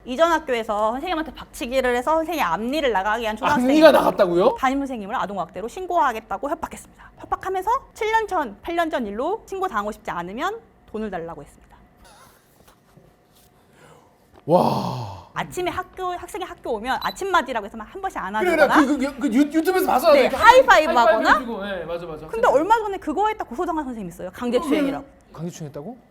이전 학교에서 선생님한테 박치기를 해서 선생님 앞니를 나가게 한 초등학생이 앞니가 나갔다고요? 담임 선생님을 아동학대로 신고하겠다고 협박했습니다. 협박하면서 7년 전, 8년 전 일로 신고당하고 싶지 않으면 돈을 달라고 했습니다. 와. 아침에 학생이 학교 오면 아침맞이라고 해서 한 번씩 그래 안아주거나 그 유튜브에서 봐서 네, 하이파이브 하거나. 네, 맞아. 근데 얼마 전에 그거 했다 고소당한 선생님 있어요. 강제추행이라고. 강제추행했다고?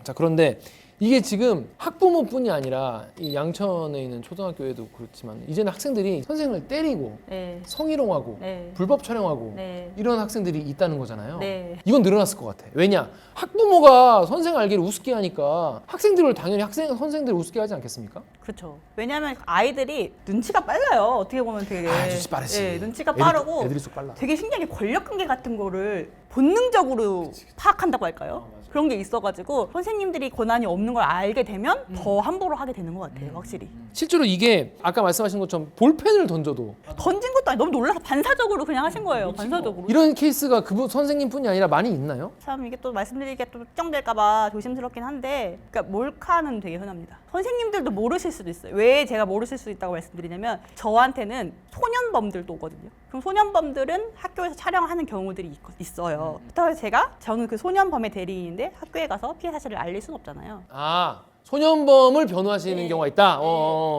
자, 그런데 이게 지금 학부모뿐이 아니라 이 양천에 있는 초등학교에도 그렇지만 이제는 학생들이 선생님을 때리고 네. 성희롱하고 네. 불법 촬영하고 네. 이런 학생들이 있다는 거잖아요. 네. 이건 늘어났을 것 같아. 왜냐? 학부모가 선생 알기를 우습게 하니까 학생들을 당연히 선생들을 우습게 하지 않겠습니까? 그렇죠. 왜냐하면 아이들이 눈치가 빨라요. 어떻게 보면 되게 눈치 빠르지. 네, 눈치가 빠르고 애들이 쏙 빨라. 되게 신기하게 권력관계 같은 거를 본능적으로 파악한다고 할까요? 그런 게 있어가지고 선생님들이 권한이 없는 걸 알게 되면 더 함부로 하게 되는 것 같아요. 확실히. 실제로 이게 아까 말씀하신 것처럼 볼펜을 던져도 던진 것도 아니 너무 놀라서 반사적으로 그냥 하신 거예요. 반사적으로. 이런 케이스가 그분 선생님뿐이 아니라 많이 있나요? 참 이게 또 말씀드리기가 또 특정될까봐 조심스럽긴 한데, 그러니까 몰카는 되게 흔합니다. 선생님들도 모르실 수도 있어요. 왜 제가 모르실 수 있다고 말씀드리냐면 저한테는 소년범들도 오거든요. 그럼 소년범들은 학교에서 촬영하는 경우들이 있어요. 그래서 저는 그 소년범의 대리인인데 학교에 가서 피해 사실을 알릴 수는 없잖아요. 아, 소년범을 변호하시는 네. 경우가 있다.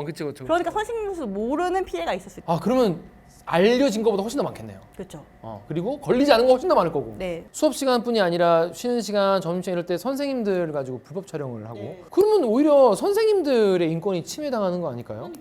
그렇죠. 그러니까 선생님도 모르는 피해가 있을 수 있다. 아, 그러면 알려진 것보다 훨씬 더 많겠네요. 그렇죠. 그리고 걸리지 않은 거 훨씬 더 많을 거고. 네. 수업 시간뿐이 아니라 쉬는 시간, 점심시간 이럴 때 선생님들 가지고 불법 촬영을 하고. 그러면 오히려 선생님들의 인권이 침해당하는 거 아닐까요?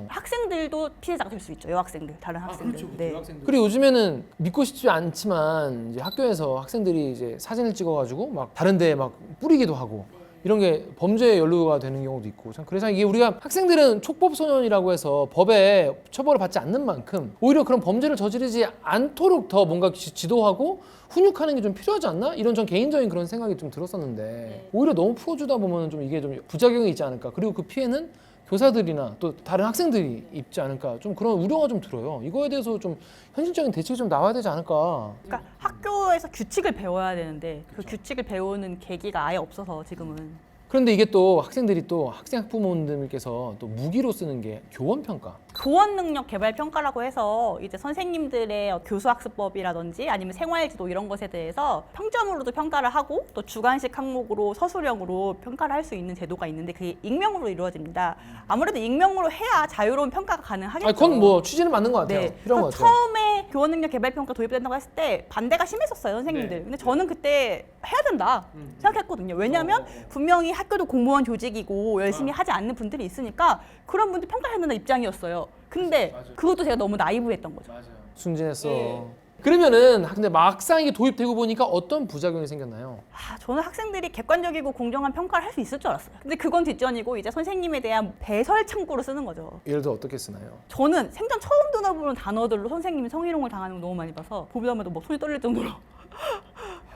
학생들도 피해자가 될 수 있죠. 여학생들, 다른 학생들. 네. 그리고 요즘에는 믿고 싶지 않지만 이제 학교에서 학생들이 이제 사진을 찍어가지고 막 다른데 막 뿌리기도 하고. 이런 게 범죄에 연루가 되는 경우도 있고. 그래서 이게 우리가 학생들은 촉법소년이라고 해서 법에 처벌을 받지 않는 만큼 오히려 그런 범죄를 저지르지 않도록 더 뭔가 지도하고 훈육하는 게 좀 필요하지 않나? 이런 전 개인적인 그런 생각이 좀 들었었는데 오히려 너무 풀어주다 보면 좀 이게 좀 부작용이 있지 않을까. 그리고 그 피해는 교사들이나 또 다른 학생들이 입지 않을까. 좀 그런 우려가 좀 들어요. 이거에 대해서 좀 현실적인 대책이 좀 나와야 되지 않을까. 그러니까 학교에서 규칙을 배워야 되는데 그 규칙을 배우는 계기가 아예 없어서 지금은. 그런데 이게 또 학생들이 또 학생 학부모님들께서 또 무기로 쓰는 게 교원 평가. 교원 능력 개발 평가라고 해서 이제 선생님들의 교수학습법이라든지 아니면 생활지도 이런 것에 대해서 평점으로도 평가를 하고 또 주관식 항목으로 서술형으로 평가를 할 수 있는 제도가 있는데 그게 익명으로 이루어집니다. 아무래도 익명으로 해야 자유로운 평가가 가능하겠죠. 그건 뭐 취지는 맞는 것 같아요. 네. 필요한 것 같아요. 처음에 교원 능력 개발 평가 도입된다고 했을 때 반대가 심했었어요, 선생님들. 네. 근데 저는 그때 해야 된다 생각했거든요. 왜냐하면 분명히 학교도 공무원 조직이고 열심히 하지 않는 분들이 있으니까 그런 분들 평가해야 된다는 입장이었어요. 근데 그것도 제가 너무 나이브했던 거죠. 순진했어. 네. 그러면은 근데 막상 이게 도입되고 보니까 어떤 부작용이 생겼나요? 저는 학생들이 객관적이고 공정한 평가를 할 수 있을 줄 알았어요. 근데 그건 뒷전이고 이제 선생님에 대한 배설 창구로 쓰는 거죠. 예를 들어 어떻게 쓰나요? 저는 생전 처음 들어보는 단어들로 선생님이 성희롱을 당하는 걸 너무 많이 봐서 보다마다 뭐 손이 떨릴 정도로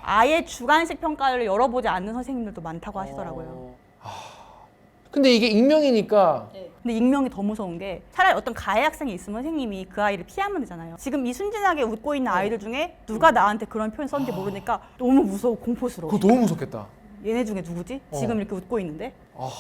아예 주관식 평가를 열어보지 않는 선생님들도 많다고 하시더라고요. 근데 이게 익명이니까 근데 익명이 더 무서운 게 차라리 어떤 가해 학생이 있으면 선생님이 그 아이를 피하면 되잖아요. 지금 이 순진하게 웃고 있는 아이들 중에 누가 나한테 그런 표현 썼는지 모르니까 너무 무서워, 공포스러워. 그거 너무 무섭겠다. 얘네 중에 누구지? 지금 이렇게 웃고 있는데?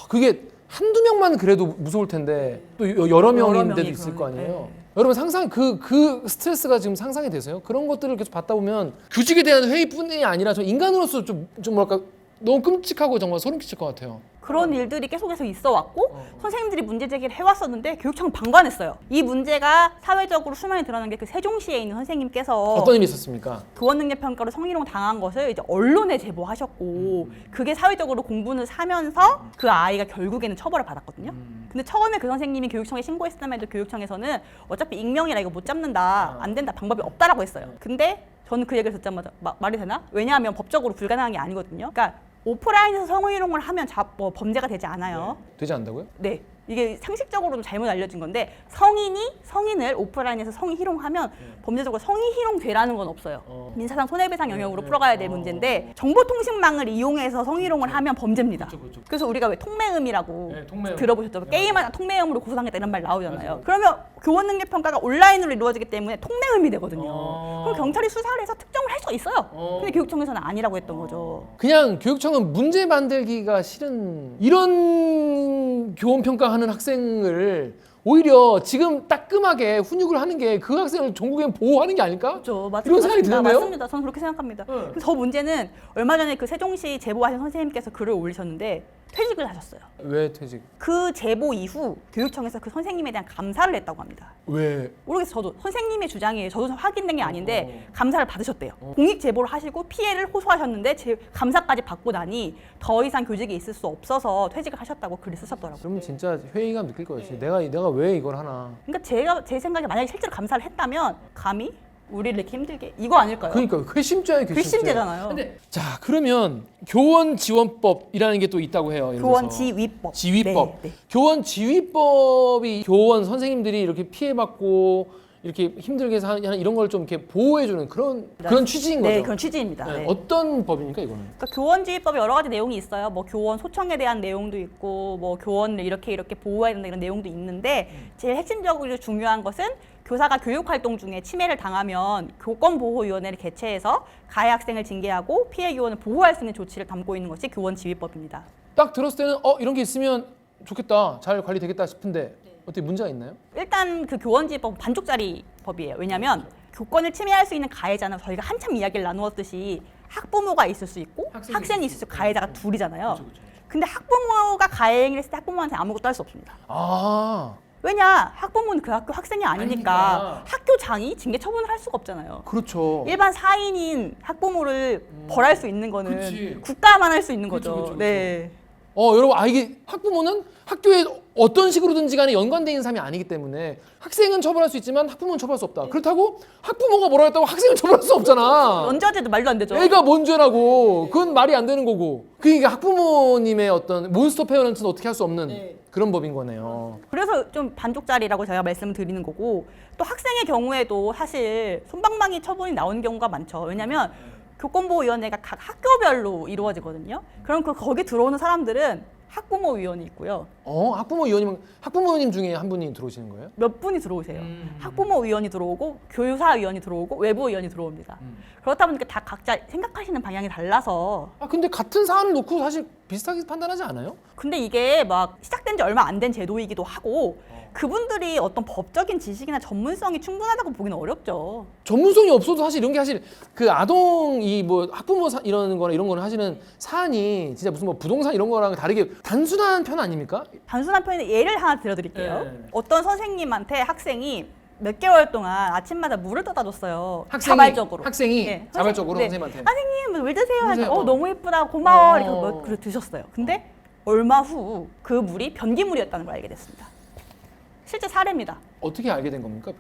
그게 한두 명만 그래도 무서울 텐데 또 여러 명인데도 명이 있을 거 아니에요. 네. 여러분 상상 그 스트레스가 지금 상상이 되세요? 그런 것들을 계속 받다 보면 규칙에 대한 회의뿐이 아니라 저 인간으로서 좀 뭐랄까 너무 끔찍하고 정말 소름 끼칠 것 같아요. 그런 일들이 계속해서 있어 왔고 선생님들이 문제 제기를 해왔었는데 교육청은 방관했어요. 이 문제가 사회적으로 수면에 드러난 게 그 세종시에 있는 선생님께서 어떤 일이 있었습니까? 교원 능력 평가로 성희롱 당한 것을 이제 언론에 제보하셨고 그게 사회적으로 공분을 사면서 그 아이가 결국에는 처벌을 받았거든요. 근데 처음에 그 선생님이 교육청에 신고했음에도 교육청에서는 어차피 익명이라 이거 못 잡는다, 안 된다, 방법이 없다라고 했어요. 근데 저는 그 얘기를 듣자마자 말이 되나? 왜냐하면 법적으로 불가능한 게 아니거든요. 그러니까 오프라인에서 성희롱을 하면 범죄가 되지 않아요. 되지 않는다고요? 네. 이게 상식적으로도 잘못 알려진 건데 성인을 오프라인에서 성희 희롱하면 범죄적으로 성희 희롱죄라는 건 없어요. 민사상 손해배상 영역으로 풀어가야 될 문제인데 정보통신망을 이용해서 성희 희롱을 하면 범죄입니다. 그래서 우리가 왜 통매음이라고 들어보셨죠? 게임하다 통매음으로 고소당했다 이런 말 나오잖아요. 그러면 교원능력평가가 온라인으로 이루어지기 때문에 통매음이 되거든요. 그럼 경찰이 수사를 해서 특정을 할 수가 있어요. 근데 교육청에서는 아니라고 했던 거죠. 그냥 교육청은 문제 만들기가 싫은 이런 교원 평가하는 학생을 오히려 지금 따끔하게 훈육을 하는 게 그 학생을 전국엔 보호하는 게 아닐까? 그렇죠. 이런 생각이 드는데요? 맞습니다. 저는 그렇게 생각합니다. 근데 더 문제는 얼마 전에 그 세종시 제보하신 선생님께서 글을 올리셨는데 퇴직을 하셨어요. 왜 퇴직? 그 제보 이후 교육청에서 그 선생님에 대한 감사를 했다고 합니다. 왜? 모르겠어요. 저도 선생님의 주장이에요. 저도 확인된 게 아닌데 감사를 받으셨대요. 공익 제보를 하시고 피해를 호소하셨는데 감사까지 받고 나니 더 이상 교직에 있을 수 없어서 퇴직을 하셨다고 글을 쓰셨더라고요. 그러면 진짜 회의감 느낄 거예요. 내가 왜 이걸 하나? 그러니까 제 생각에 만약에 실제로 감사를 했다면 감히 우리를 이렇게 힘들게 이거 아닐까요? 그러니까 괘씸죄예요, 괘씸죄. 괘씸죄잖아요. 자, 그러면 교원 지원법이라는 게 또 있다고 해요. 교원 지위법. 지위법. 네. 교원 지위법이 교원 선생님들이 이렇게 피해받고 이렇게 힘들게 하는 이런 걸 좀 이렇게 보호해주는 그런 취지인 거죠. 네, 그런 취지입니다. 네. 네. 어떤 법입니까 이거는? 그러니까 교원지휘법에 여러 가지 내용이 있어요. 뭐 교원 소청에 대한 내용도 있고, 뭐 교원을 이렇게 보호해야 된다 이런 내용도 있는데 제일 핵심적으로 중요한 것은 교사가 교육활동 중에 침해를 당하면 교권보호위원회를 개최해서 가해 학생을 징계하고 피해 교원을 보호할 수 있는 조치를 담고 있는 것이 교원지휘법입니다. 딱 들었을 때는 이런 게 있으면 좋겠다, 잘 관리되겠다 싶은데 어떻게 문제가 있나요? 일단 그 교원지휘법은 반쪽짜리 법이에요. 왜냐하면 교권을 침해할 수 있는 가해자는 저희가 한참 이야기를 나누었듯이 학부모가 있을 수 있고 학생이 있을 수 있고 가해자가 둘이잖아요. 근데 학부모가 가해 행위를 했을 때 학부모한테 아무것도 할 수 없습니다. 왜냐? 학부모는 그 학교 학생이 아니니까 학교장이 징계 처분을 할 수가 없잖아요. 그렇죠. 일반 사인인 학부모를 벌할 수 있는 거는 그치. 국가만 할 수 있는 거죠. 그쵸. 네. 여러분, 이게 학부모는 학교에 어떤 식으로든지 간에 연관되어 있는 사람이 아니기 때문에 학생은 처벌할 수 있지만 학부모는 처벌할 수 없다. 그렇다고 학부모가 뭐라 했다고 학생을 처벌할 수 없잖아. 언제까지도 말도 안 되죠. 애가 뭔 죄라고. 그건 말이 안 되는 거고. 그러니까 학부모님의 어떤 몬스터 페어런트는 어떻게 할 수 없는 그런 법인 거네요. 그래서 좀 반쪽짜리라고 제가 말씀을 드리는 거고, 또 학생의 경우에도 사실 솜방망이 처분이 나오는 경우가 많죠. 왜냐하면 교권보호위원회가 각 학교별로 이루어지거든요. 그럼 거기 들어오는 사람들은 학부모위원이 있고요. 학부모님 중에 한 분이 들어오시는 거예요? 몇 분이 들어오세요. 학부모위원이 들어오고 교사위원이 들어오고 외부위원이 들어옵니다. 그렇다 보니까 다 각자 생각하시는 방향이 달라서. 근데 같은 사안을 놓고 사실 비슷하게 판단하지 않아요? 근데 이게 막 시작된 지 얼마 안 된 제도이기도 하고 그분들이 어떤 법적인 지식이나 전문성이 충분하다고 보기는 어렵죠. 전문성이 없어도 사실 이런 게 사실 그 아동이 뭐 학부모 이런 거나 이런 거는 하시는 사안이 진짜 무슨 뭐 부동산 이런 거랑 다르게 단순한 편 아닙니까? 단순한 편의 예를 하나 들어드릴게요. 네. 어떤 선생님한테 학생이 몇 개월 동안 아침마다 물을 떠다 줬어요. 학생이 자발적으로. 자발적으로 네. 선생님한테. 선생님 물 드세요. 드세요. 하니까 너무 예쁘다 고마워 이렇게 그래 드셨어요. 근데 얼마 후 그 물이 변기물이었다는 걸 알게 됐습니다. 실제 사례입니다. 어떻게 알게 된 겁니까?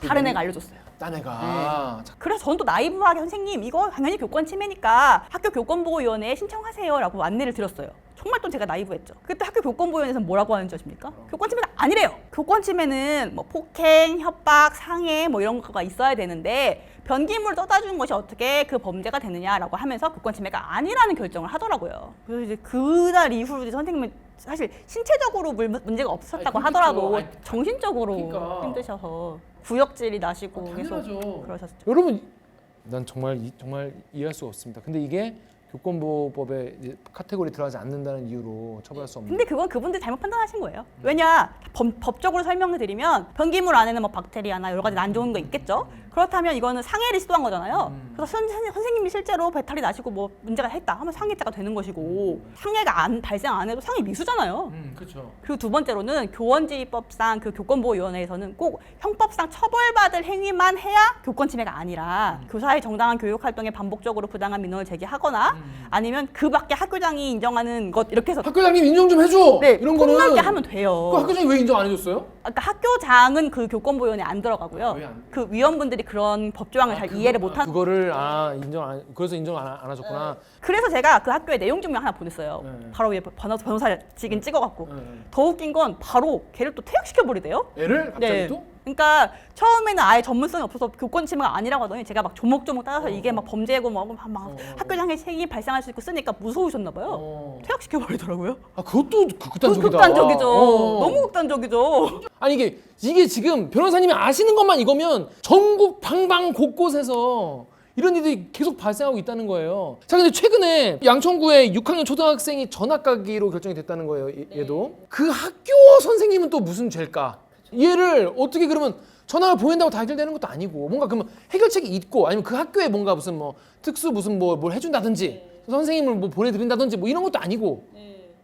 다른 애가 알려줬어요. 딴 애가. 그래서 저는 또 나이브하게 선생님 이거 당연히 교권 침해니까 학교 교권보호위원회에 신청하세요라고 안내를 드렸어요. 정말 또 제가 나이브했죠. 그때 학교 교권보호위원회에서는 뭐라고 하는지 아십니까? 교권 침해는 아니래요. 교권 침해는 뭐 폭행, 협박, 상해 뭐 이런 거가 있어야 되는데 변기물 떠다 준 것이 어떻게 그 범죄가 되느냐라고 하면서 교권 침해가 아니라는 결정을 하더라고요. 그래서 이제 그날 이후로 이제 선생님은 사실 신체적으로 문제가 없었다고 하더라도 정신적으로 힘드셔서 구역질이 나시고 계속 그러셨죠. 여러분, 난 정말 이해할 수가 없습니다. 근데 이게 교권보호법에 카테고리 들어가지 않는다는 이유로 처벌할 수 없는. 근데 그건 그분들 잘못 판단하신 거예요. 왜냐 법적으로 설명을 드리면 변기물 안에는 뭐 박테리아나 여러 가지 안 좋은 거 있겠죠. 그렇다면 이거는 상해를 시도한 거잖아요. 그래서 선생님이 실제로 배탈이 나시고 뭐 문제가 했다 하면 상해자가 되는 것이고 상해가 발생 안 해도 상해 미수잖아요. 그렇죠. 그리고 두 번째로는 교원지휘법상 그 교권보호위원회에서는 꼭 형법상 처벌받을 행위만 해야 교권 침해가 아니라 교사의 정당한 교육 활동에 반복적으로 부당한 민원을 제기하거나 아니면 그 밖에 학교장이 인정하는 것 이렇게 해서 학교장님 인정 좀 해줘. 네, 이런 거는 폭넓게 하면 돼요. 그 학교장이 왜 인정 안 해줬어요? 그러니까 학교장은 그 교권보호위원회에 안 들어가고요. 왜 안? 그 위원분들이 선생님들이 그런 법조항을 잘 이해를 못하는. 그거를 그래서 인정 안 하셨구나. 그래서 제가 그 학교에 내용 증명 하나 보냈어요. 네. 바로 위에 변호사 직인 찍어갖고. 네. 더 웃긴 건 바로 걔를 또 퇴학시켜버리대요. 애를 갑자기 또? 그러니까 처음에는 아예 전문성이 없어서 교권 침해가 아니라고 하더니 제가 막 조목조목 따라서 이게 막 범죄고 막 학교장애 책임이 발생할 수 있고 쓰니까 무서우셨나 봐요. 퇴학시켜버리더라고요. 아 그것도 극단적이다. 극단적이죠. 너무 극단적이죠. 아니 이게 지금 변호사님이 아시는 것만 이거면 전국 방방 곳곳에서 이런 일들이 계속 발생하고 있다는 거예요. 자, 근데 최근에 양천구의 6학년 초등학생이 전학 가기로 결정이 됐다는 거예요. 얘도. 그 학교 선생님은 또 무슨 죄일까? 얘를 어떻게 그러면 전학을 보낸다고 다 해결되는 것도 아니고 뭔가 그러면 해결책이 있고 아니면 그 학교에 뭔가 무슨 뭐 특수 무슨 뭘 해준다든지 선생님을 뭐 보내드린다든지 뭐 이런 것도 아니고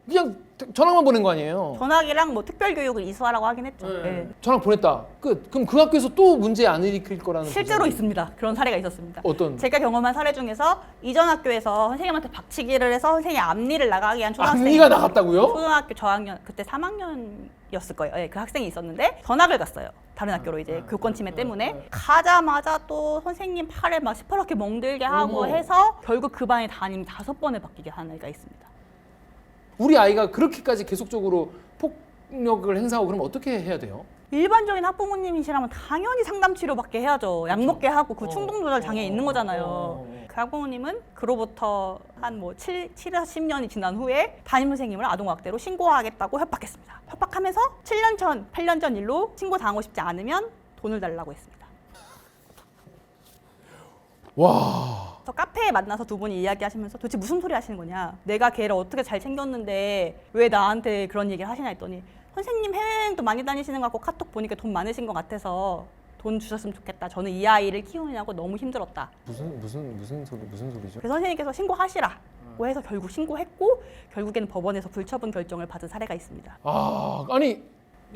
그냥 전학만 보낸 거 아니에요. 전학이랑 뭐 특별교육을 이수하라고 하긴 했죠. 네. 전학 보냈다. 끝. 그럼 그 학교에서 또 문제 안 일으킬 거라는 실제로 거잖아요. 있습니다. 그런 사례가 있었습니다. 어떤? 제가 경험한 사례 중에서 이전 학교에서 선생님한테 박치기를 해서 선생님 앞니를 나가게 한 초등학생이 앞니가 나갔다고요? 초등학교 저학년 그때 3학년이었을 거예요. 네, 그 학생이 있었는데 전학을 갔어요. 다른 학교로 이제 교권 침해 때문에 가자마자 또 선생님 팔을 막 시퍼렇게 멍들게 하고 해서 결국 그 반에 담임 5번을 바뀌게 하는 애가 있습니다. 우리 아이가 그렇게까지 계속적으로 폭력을 행사하고 그러면 어떻게 해야 돼요? 일반적인 학부모님이시라면 당연히 상담 치료받게 해야죠. 약 먹게 하고 그 충동 조절 장애 있는 거잖아요. 그 학부모님은 그로부터 한 뭐 7에서 10년이 지난 후에 담임 선생님을 아동학대로 신고하겠다고 협박했습니다. 협박하면서 7년 전, 8년 전 일로 신고 당하고 싶지 않으면 돈을 달라고 했습니다. 와. 그래서 카페에 만나서 두 분이 이야기하시면서 도대체 무슨 소리 하시는 거냐, 내가 걔를 어떻게 잘 챙겼는데 왜 나한테 그런 얘기를 하시냐 했더니 선생님 해외여행도 많이 다니시는 것 같고 카톡 보니까 돈 많으신 것 같아서 돈 주셨으면 좋겠다. 저는 이 아이를 키우느냐고 너무 힘들었다. 무슨 소리죠? 그래서 선생님께서 신고하시라고 해서 결국 신고했고 결국에는 법원에서 불처분 결정을 받은 사례가 있습니다. 아니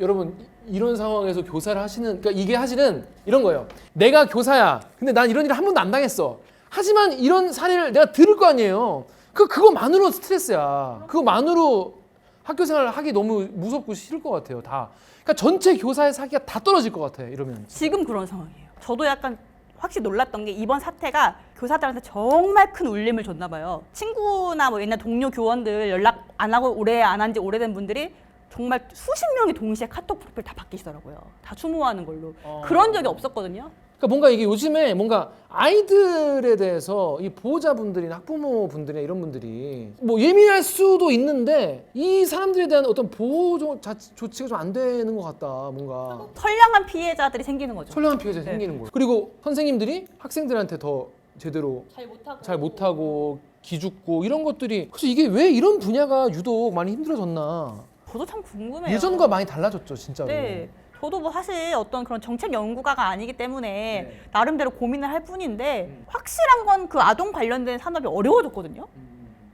여러분 이런 상황에서 교사를 하시는 그러니까 이게 사실은 이런 거예요. 내가 교사야. 근데 난 이런 일을 한 번도 안 당했어. 하지만 이런 사례를 내가 들을 거 아니에요. 그거만으로 스트레스야. 그거만으로 학교 생활을 하기 너무 무섭고 싫을 것 같아요. 다. 그러니까 전체 교사의 사기가 다 떨어질 것 같아요. 이러면. 지금 그런 상황이에요. 저도 약간 확실히 놀랐던 게 이번 사태가 교사들한테 정말 큰 울림을 줬나 봐요. 친구나 뭐 옛날 동료 교원들 연락 안 하고 오래 안 한 지 오래된 분들이 정말 수십 명이 동시에 카톡 프로필 다 바뀌시더라고요. 다 추모하는 걸로. 그런 적이 없었거든요. 그러니까 뭔가 이게 요즘에 뭔가 아이들에 대해서 이 보호자분들이나 학부모분들이나 이런 분들이 뭐 예민할 수도 있는데 이 사람들에 대한 어떤 보호 조치가 좀 안 되는 것 같다. 뭔가 선량한 피해자들이 생기는 거죠. 선량한 피해자가 생기는 거예요. 그리고 선생님들이 학생들한테 더 제대로 잘 못하고 기죽고 이런 것들이 그래서 이게 왜 이런 분야가 유독 많이 힘들어졌나. 저도 참 궁금해요. 예전과 많이 달라졌죠, 진짜로. 네. 저도 뭐 사실 어떤 그런 정책 연구가가 아니기 때문에 나름대로 고민을 할 뿐인데 확실한 건 그 아동 관련된 산업이 어려워졌거든요.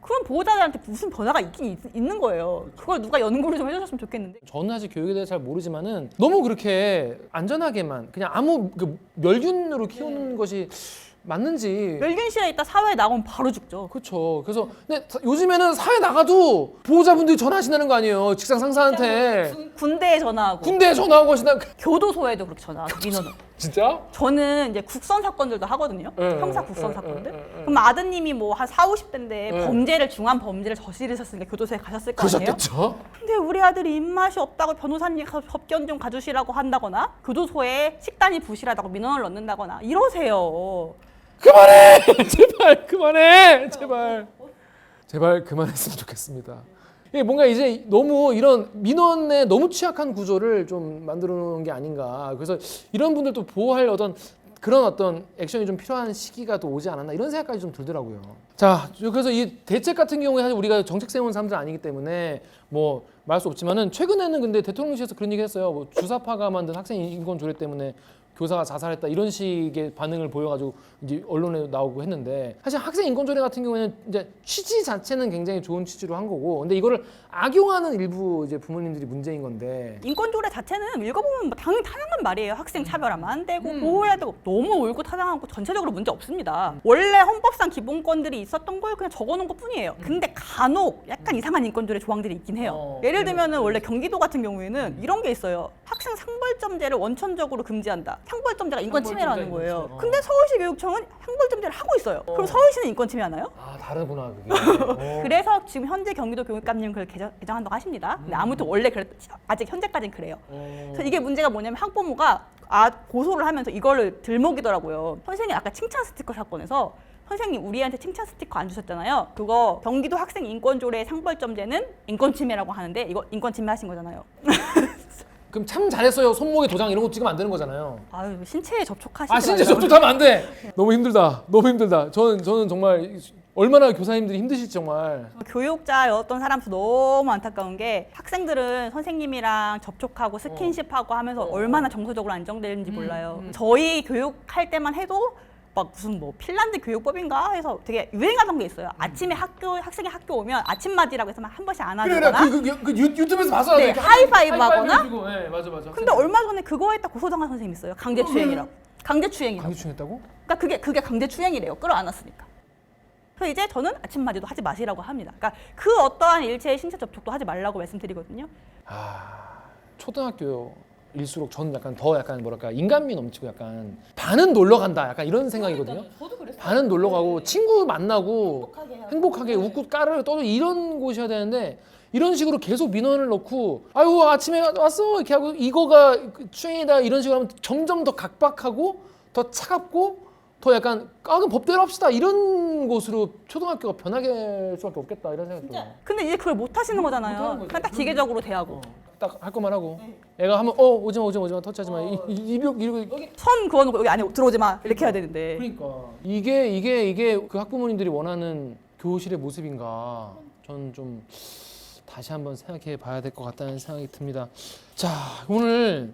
그럼 보호자들한테 무슨 변화가 있긴 있는 거예요. 그걸 누가 연구를 좀 해주셨으면 좋겠는데. 저는 사실 교육에 대해서 잘 모르지만은 너무 그렇게 안전하게만 그냥 아무 그 멸균으로 키우는 것이 맞는지. 멸균실에 있다 사회에 나오면 바로 죽죠. 그렇죠. 그래서 근데 요즘에는 사회 나가도 보호자분들이 전화하신다는 거 아니에요. 직장 상사한테. 군대에 전화하고. 군대에 전화하고 하시나. 교도소에도 그렇게 전화하고. 민원을. 진짜? 저는 이제 국선 사건들도 하거든요. 형사 국선 사건들. 그럼 아드님이 뭐 한 40, 50대인데 범죄를 중한 범죄를 저지르셨으니까 교도소에 가셨을 거 아니에요? 그러셨겠죠. 근데 우리 아들이 입맛이 없다고 변호사님 가서 법견 좀 가주시라고 한다거나 교도소에 식단이 부실하다고 민원을 넣는다거나 이러세요. 그만해! 제발 그만해! 제발 그만했으면 좋겠습니다. 이게 뭔가 이제 너무 이런 민원에 너무 취약한 구조를 좀 만들어 놓은 게 아닌가. 그래서 이런 분들도 보호할 그런 어떤 액션이 좀 필요한 시기가 또 오지 않았나 이런 생각까지 좀 들더라고요. 자, 그래서 이 대책 같은 경우에 사실 우리가 정책 세운 사람들 아니기 때문에 뭐 말할 수 없지만은 최근에는 근데 대통령실에서 그런 얘기 했어요. 뭐 주사파가 만든 학생 인권 조례 때문에 교사가 자살했다 이런 식의 반응을 보여가지고 이제 언론에 나오고 했는데 사실 학생 인권 조례 같은 경우에는 이제 취지 자체는 굉장히 좋은 취지로 한 거고 근데 이거를 악용하는 일부 이제 부모님들이 문제인 건데 인권조례 자체는 읽어보면 뭐 당연히 타당한 말이에요. 학생 차별하면 안 되고 보호해야 되고 너무 옳고 타당하고 전체적으로 문제 없습니다. 원래 헌법상 기본권들이 있었던 걸 그냥 적어놓은 것뿐이에요. 근데 간혹 약간 이상한 인권조례 조항들이 있긴 해요. 예를 들면은 원래 경기도 같은 경우에는 이런 게 있어요. 학생 상벌점제를 원천적으로 금지한다. 상벌점제가 인권 침해라는 상벌점제가 거예요. 인권 침해. 근데 서울시 교육청은 상벌점제를 하고 있어요. 그럼 서울시는 인권 침해하나요? 아 다르구나 그게. 그래서 지금 현재 경기도 교육감님 그걸 개정한다고 하십니다. 근데 아무튼 원래 아직 현재까지는 그래요. 그래서 이게 문제가 뭐냐면 학부모가 고소를 하면서 이거를 들먹이더라고요. 선생님 아까 칭찬 스티커 사건에서 선생님 우리한테 칭찬 스티커 안 주셨잖아요. 그거 경기도 학생 인권조례 상벌점제는 인권 침해라고 하는데 이거 인권 침해하신 거잖아요. 그럼 참 잘했어요. 손목에 도장 이런 거 찍으면 안 되는 거잖아요. 아유 신체에 접촉하시지 아 진짜 말라고. 접촉하면 안 돼. 너무 힘들다. 너무 힘들다. 저는 정말 얼마나 교사님들이 힘드실지 정말. 교육자였던 사람도 너무 안타까운 게 학생들은 선생님이랑 접촉하고 스킨십하고 하면서 얼마나 정서적으로 안정되는지 몰라요. 저희 교육할 때만 해도 막 무슨 뭐 핀란드 교육법인가 해서 되게 유행하던 게 있어요. 아침에 학생이 학교 오면 아침맞이라고 해서 한 번씩 안아주거나 그 유튜브에서 봐서 네, 하이파이브 하거나. 네, 맞아. 근데 얼마 전에 그거 했다 고소당한 선생님 있어요. 강제추행이라고. 강제추행이라고. 강제추행했다고? 그러니까 그게 강제추행이래요. 끌어안았으니까. 그래서 이제 저는 아침맞이도 하지 마시라고 합니다. 그러니까 그 어떠한 일체의 신체 접촉도 하지 말라고 말씀드리거든요. 초등학교일수록 저는 약간 뭐랄까 인간미 넘치고 약간 반은 놀러 간다 약간 이런 생각이거든요. 저도 그랬어요. 반은 놀러 가고 친구 만나고 행복하게 네. 웃고 까르르 떠도 이런 곳이어야 되는데 이런 식으로 계속 민원을 넣고 아이고 아침에 왔어 이렇게 하고 이거가 추행이다 이런 식으로 하면 점점 더 각박하고 더 차갑고 더 약간 그럼 법대로 합시다 이런 곳으로 초등학교가 변하게 할 수밖에 없겠다 이런 생각이 들어요. 근데 이제 그걸 못 하시는 거잖아요. 못 하는 거죠. 그냥 딱 기계적으로 대하고. 딱 할 것만 하고 애가 하면 오지마 터치하지 마 이거 선 그어놓고 여기 안에 들어오지 마 이렇게 해야 되는데. 그러니까 이게 그 학부모님들이 원하는 교실의 모습인가 전 좀 다시 한번 생각해 봐야 될 것 같다는 생각이 듭니다. 자 오늘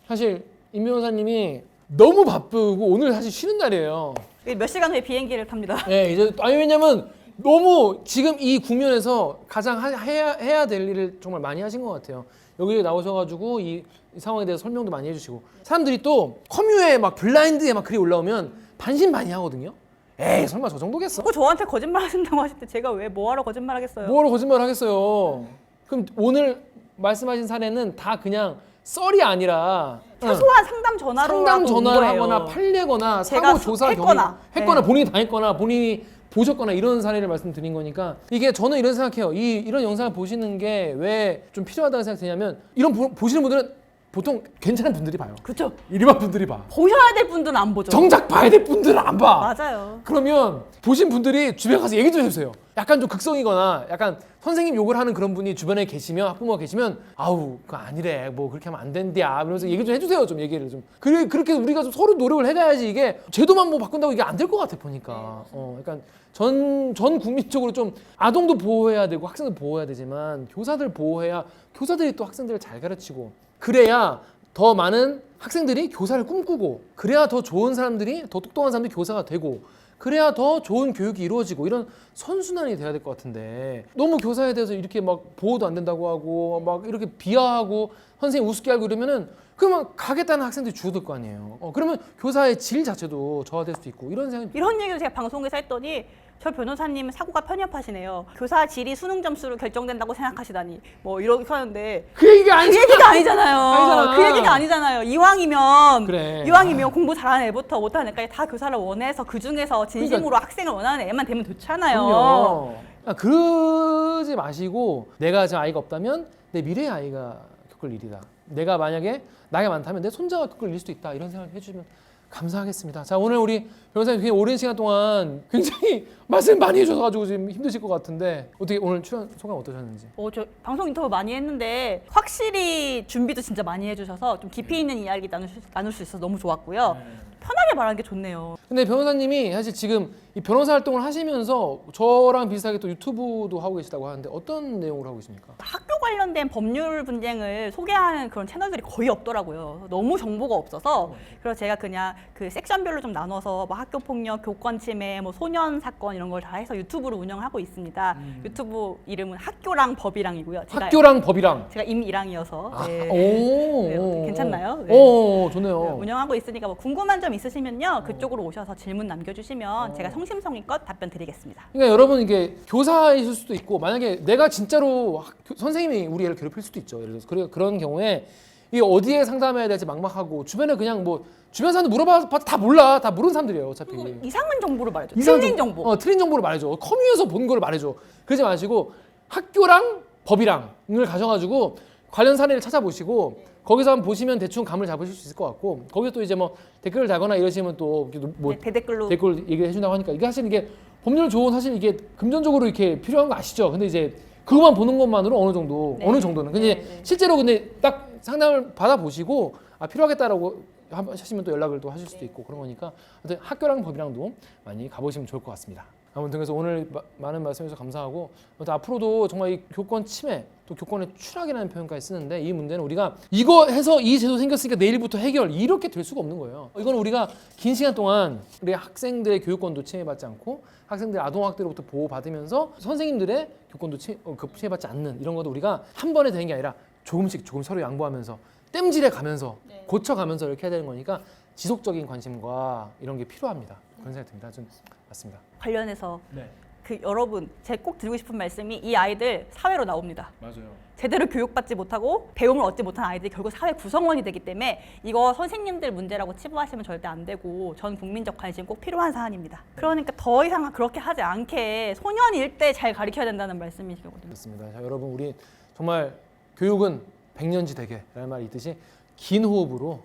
사실 임 변호사님이 너무 바쁘고 오늘 사실 쉬는 날이에요. 몇 시간 후에 비행기를 탑니다. 네, 이제 왜냐면 너무 지금 이 국면에서 가장 해야 될 일을 정말 많이 하신 것 같아요. 여기 나오셔가지고 이 상황에 대해서 설명도 많이 해주시고 사람들이 또 커뮤에 막 블라인드에 막 글이 올라오면 반신반의하거든요. 에이 설마 저 정도겠어? 그거 저한테 거짓말 하신다고 하실 때 제가 왜 뭐하러 거짓말 하겠어요. 뭐하러 거짓말 하겠어요? 그럼 오늘 말씀하신 사례는 다 그냥 썰이 아니라 최소한 상담 전화로 상담 전화를 하거나 판례거나 사고 조사 했거나 했거나 본인이 당했거나 본인이 보셨거나 이런 사례를 말씀드린 거니까 이게 저는 이런 생각해요. 이런 영상을 보시는 게 왜 좀 필요하다고 생각되냐면 이런 보시는 분들은 보통 괜찮은 분들이 봐요. 그렇죠. 일반 분들이 봐. 보셔야 될 분들은 안 보죠. 정작 봐야 될 분들은 안 봐. 맞아요. 그러면 보신 분들이 주변에 가서 얘기 좀 해주세요. 약간 좀 극성이거나 약간 선생님 욕을 하는 그런 분이 주변에 계시면 학부모가 계시면 아우 그거 아니래 뭐 그렇게 하면 안 된대야 이러면서 얘기 좀 해주세요. 좀 얘기를 좀 그렇게 우리가 좀 서로 노력을 해가야지 이게 제도만 뭐 바꾼다고 이게 안 될 것 같아 보니까 약간 전 국민적으로 좀 아동도 보호해야 되고 학생도 보호해야 되지만 교사들 보호해야 교사들이 또 학생들을 잘 가르치고 그래야 더 많은 학생들이 교사를 꿈꾸고 그래야 더 좋은 사람들이 더 똑똑한 사람들이 교사가 되고 그래야 더 좋은 교육이 이루어지고 이런 선순환이 돼야 될 것 같은데 너무 교사에 대해서 이렇게 막 보호도 안 된다고 하고 막 이렇게 비하하고 선생님 우습게 알고 이러면은 그러면 가겠다는 학생들이 줄어들 거 아니에요. 그러면 교사의 질 자체도 저하될 수도 있고 이런 생각이 이런 얘기도 제가 방송에서 했더니 저 변호사님 사고가 편협하시네요. 교사 질이 수능 점수로 결정된다고 생각하시다니 뭐 이렇게 하는데 그 얘기가 아니잖아. 그 얘기가 아니잖아요. 아니잖아. 그 얘기가 아니잖아요. 이왕이면 그래. 이왕이면 공부 잘하는 애부터 못하는 애까지 다 교사를 원해서 그 중에서 진심으로 학생을 원하는 애만 되면 좋잖아요. 그럼요. 그러지 마시고 내가 저 아이가 없다면 내 미래의 아이가 겪을 일이다. 내가 만약에 나이가 많다면 내 손자가 겪을 일일 수도 있다. 이런 생각을 해주시면 감사하겠습니다. 자 오늘 우리 변호사님 굉장히 오랜 시간 동안 굉장히 말씀 많이 해주셔서 지금 힘드실 것 같은데 어떻게 오늘 출연 소감 어떠셨는지? 저 방송 인터뷰 많이 했는데 확실히 준비도 진짜 많이 해주셔서 좀 깊이 있는 이야기 나눌 수 있어서 너무 좋았고요. 편하게 말하는 게 좋네요. 근데 변호사님이 사실 지금 이 변호사 활동을 하시면서 저랑 비슷하게 또 유튜브도 하고 계시다고 하는데 어떤 내용으로 하고 계십니까? 학교 관련된 법률 분쟁을 소개하는 그런 채널들이 거의 없더라고요. 너무 정보가 없어서 그래서 제가 그냥 그 섹션별로 좀 나눠서 뭐 학교 폭력, 교권 침해, 뭐 소년 사건 이런 걸 다 해서 유튜브로 운영하고 있습니다. 유튜브 이름은 학교랑 법이랑이고요. 학교랑 법이랑. 제가 임이랑이어서 네. 오, 네, 괜찮나요? 네. 오, 좋네요. 네, 운영하고 있으니까 뭐 궁금한 점 있으시면요 그쪽으로 오셔서 질문 남겨주시면 제가 성심성의껏 답변 드리겠습니다. 그러니까 여러분 이게 교사이실 수도 있고 만약에 내가 진짜로 선생님이 우리 애를 괴롭힐 수도 있죠. 예를 들어서 그런 경우에 이게 어디에 상담해야 될지 막막하고 주변에 그냥 뭐 주변 사람들 물어봐도 다 몰라. 다 모르는 사람들이에요. 어차피. 이상한 정보를 말해줘. 이상한 틀린 정보. 틀린 정보를 말해줘. 커뮤에서 본 거를 말해줘. 그러지 마시고 학교랑 법이랑을 가셔가지고 관련 사례를 찾아보시고 거기서 한번 보시면 대충 감을 잡으실 수 있을 것 같고 거기서 또 이제 뭐 댓글을 달거나 이러시면 또 뭐 네, 대댓글로 댓글 얘기해 준다고 하니까 이게 사실 이게 법률 조언 사실 이게 금전적으로 이렇게 필요한 거 아시죠? 근데 이제 그것만 보는 것만으로 어느 정도는 근데 실제로 근데 딱 상담을 받아 보시고 아 필요하겠다라고 하시면 또 연락을 또 하실 수도 있고 그런 거니까 하여튼 학교랑 법이랑도 많이 가보시면 좋을 것 같습니다. 아무튼 그래서 오늘 많은 말씀해 주셔서 감사하고 아무튼 앞으로도 정말 이 교권 침해 또 교권의 추락이라는 표현까지 쓰는데 이 문제는 우리가 이거 해서 이 제도 생겼으니까 내일부터 해결 이렇게 될 수가 없는 거예요. 이건 우리가 긴 시간 동안 우리 학생들의 교육권도 침해받지 않고 학생들 아동학대로부터 보호받으면서 선생님들의 교권도 침해받지 않는 이런 것도 우리가 한 번에 되는 게 아니라 조금씩 서로 양보하면서 땜질해 가면서 고쳐가면서 이렇게 해야 되는 거니까 지속적인 관심과 이런 게 필요합니다. 그런 생각이 듭니다. 좀 맞습니다. 관련해서 네. 그 여러분 제가 꼭 드리고 싶은 말씀이 이 아이들 사회로 나옵니다. 맞아요. 제대로 교육받지 못하고 배움을 얻지 못한 아이들이 결국 사회 구성원이 되기 때문에 이거 선생님들 문제라고 치부하시면 절대 안 되고 전 국민적 관심 꼭 필요한 사안입니다. 그러니까 더 이상 그렇게 하지 않게 소년일 때 잘 가르쳐야 된다는 말씀이시거든요. 맞습니다. 자, 여러분 우리 정말 교육은 백년지대계라는 말이 있듯이 긴 호흡으로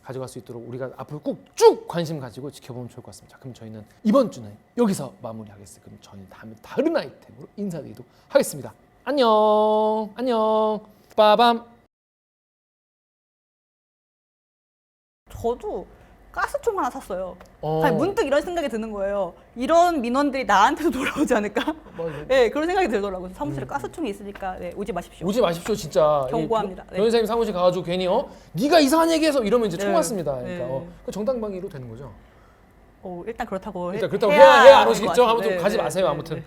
가져갈 수 있도록 우리가 앞으로 꼭 쭉 관심 가지고 지켜보면 좋을 것 같습니다. 자, 그럼 저희는 이번 주는 여기서 마무리하겠습니다. 그럼 저희는 다음에 다른 아이템으로 인사드리도록 하겠습니다. 안녕. 안녕. 빠밤. 저도 가스총 하나 샀어요. 아니, 문득 이런 생각이 드는 거예요. 이런 민원들이 나한테도 돌아오지 않을까? 네, 그런 생각이 들더라고요. 사무실에 가스총이 있으니까 네, 오지 마십시오. 오지 마십시오 진짜. 경고합니다. 네. 변호사님 사무실 가가지고 괜히 네가 이상한 얘기해서 이러면 이제 총 네. 맞습니다. 그러니까 네. 정당방위로 되는 거죠. 일단 그렇다고 일단 그렇다고 해야 해야 안 될것 오시겠죠. 같아요. 아무튼 네, 가지 네, 마세요. 네, 아무튼. 네.